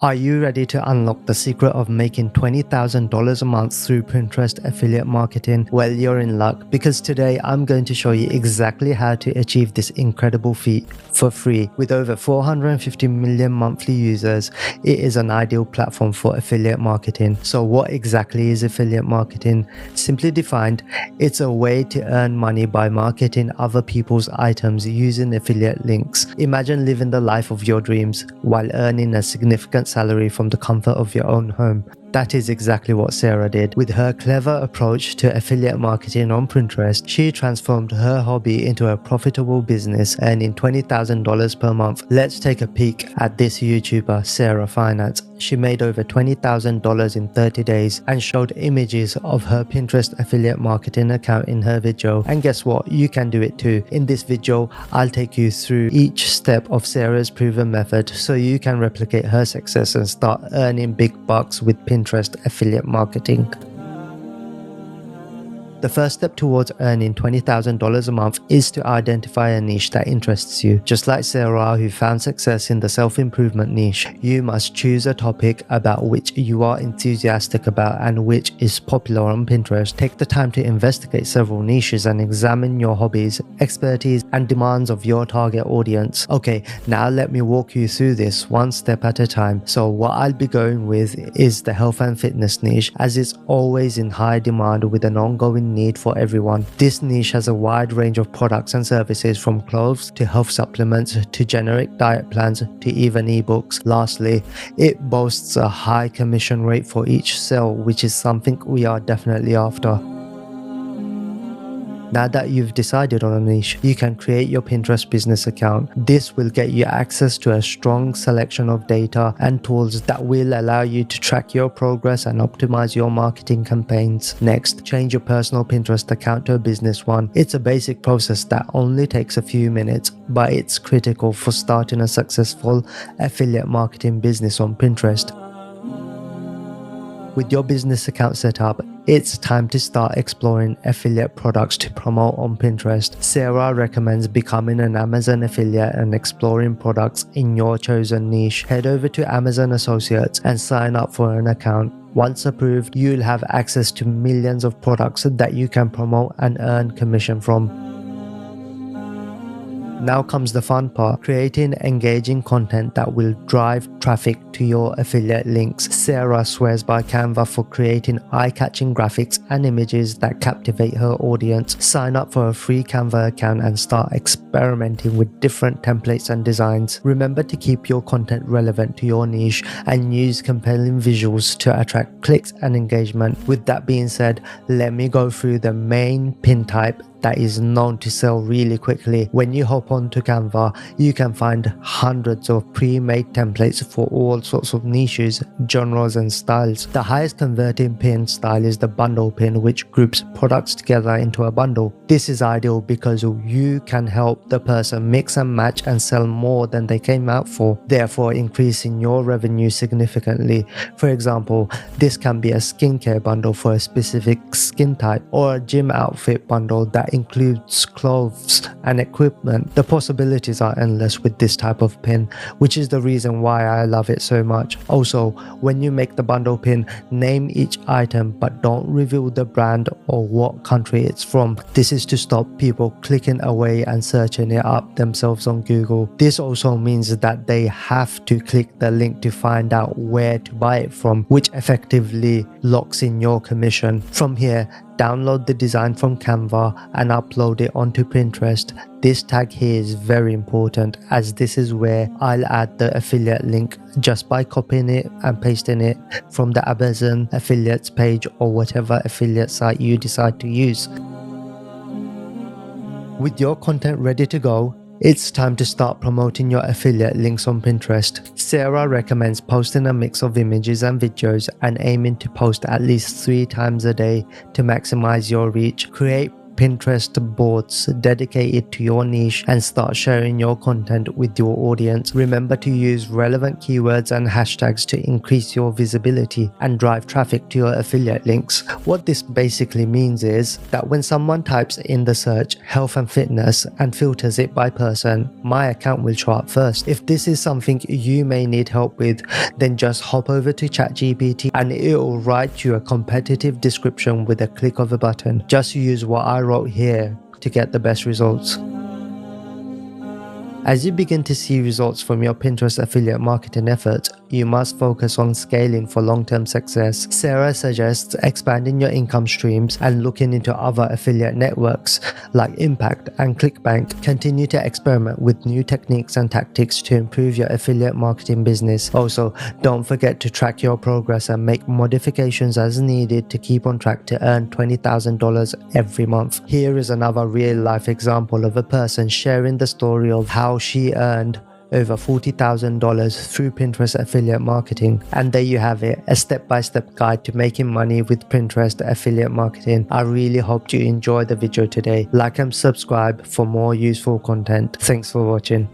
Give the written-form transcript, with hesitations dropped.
Are you ready to unlock the secret of making $20,000 a month through Pinterest affiliate marketing? Well, you're in luck, because today I'm going to show you exactly how to achieve this incredible feat for free. With over 450 million monthly users, it is an ideal platform for affiliate marketing. So what exactly is affiliate marketing? Simply defined, it's a way to earn money by marketing other people's items using affiliate links. Imagine living the life of your dreams while earning a significant salary from the comfort of your own home. That is exactly what Sarah did. With her clever approach to affiliate marketing on Pinterest, she transformed her hobby into a profitable business, earning $20,000 per month. Let's take a peek at this YouTuber, Sarah Afi&x. She made over $20,000 in 30 days and showed images of her Pinterest affiliate marketing account in her video. And guess what? You can do it too. In this video, I'll take you through each step of Sarah's proven method so you can replicate her success and start earning big bucks with Pinterest affiliate marketing. The first step towards earning $20,000 a month is to identify a niche that interests you. Just like Sarah, who found success in the self-improvement niche, you must choose a topic about which you are enthusiastic about and which is popular on Pinterest. Take the time to investigate several niches and examine your hobbies, expertise, and demands of your target audience. Okay, now let me walk you through this one step at a time. So what I'll be going with is the health and fitness niche, as it's always in high demand with an ongoing need for everyone. This niche has a wide range of products and services, from clothes to health supplements to generic diet plans to even ebooks. Lastly, it boasts a high commission rate for each sale, which is something we are definitely after. Now that you've decided on a niche, you can create your Pinterest business account. This will get you access to a strong selection of data and tools that will allow you to track your progress and optimize your marketing campaigns. Next, change your personal Pinterest account to a business one. It's a basic process that only takes a few minutes, but it's critical for starting a successful affiliate marketing business on Pinterest. With your business account set up, it's time to start exploring affiliate products to promote on Pinterest. Sarah recommends becoming an Amazon affiliate and exploring products in your chosen niche. Head over to Amazon Associates and sign up for an account. Once approved, you'll have access to millions of products that you can promote and earn commission from. Now comes the fun part, creating engaging content that will drive traffic to your affiliate links. Sarah swears by Canva for creating eye-catching graphics and images that captivate her audience. Sign up for a free Canva account and start experimenting with different templates and designs. Remember to keep your content relevant to your niche and use compelling visuals to attract clicks and engagement. With that being said, let me go through the main pin type that is known to sell really quickly. When you hop onto Canva, you can find hundreds of pre-made templates for all sorts of niches, genres, and styles. The highest converting pin style is the bundle pin, which groups products together into a bundle. This is ideal because you can help the person mix and match and sell more than they came out for, therefore increasing your revenue significantly. For example, this can be a skincare bundle for a specific skin type, or a gym outfit bundle that includes clothes and equipment. The possibilities are endless with this type of pin, which is the reason why I love it so much. Also, when you make the bundle pin, name each item but don't reveal the brand or what country it's from. This is to stop people clicking away and searching it up themselves on Google. This also means that they have to click the link to find out where to buy it from, which effectively locks in your commission. From here, download the design from Canva and upload it onto Pinterest. This tag here is very important, as this is where I'll add the affiliate link just by copying it and pasting it from the Amazon affiliates page or whatever affiliate site you decide to use. With your content ready to go, it's time to start promoting your affiliate links on Pinterest. Sarah recommends posting a mix of images and videos and aiming to post at least 3 times a day to maximize your reach. Create Pinterest boards dedicated to your niche and start sharing your content with your audience. Remember to use relevant keywords and hashtags to increase your visibility and drive traffic to your affiliate links. What this basically means is that when someone types in the search health and fitness and filters it by person, my account will show up first. If this is something you may need help with, then just hop over to ChatGPT and it will write you a competitive description with a click of a button. Just use what I wrote here to get the best results. As you begin to see results from your Pinterest affiliate marketing efforts, you must focus on scaling for long-term success. Sarah suggests expanding your income streams and looking into other affiliate networks like Impact and ClickBank. Continue to experiment with new techniques and tactics to improve your affiliate marketing business. Also, don't forget to track your progress and make modifications as needed to keep on track to earn $20,000 every month. Here is another real-life example of a person sharing the story of how she earned over $40,000 through Pinterest affiliate marketing. And there you have it, a step-by-step guide to making money with Pinterest affiliate marketing. I really hope you enjoyed the video today. Like and subscribe for more useful content. Thanks for watching.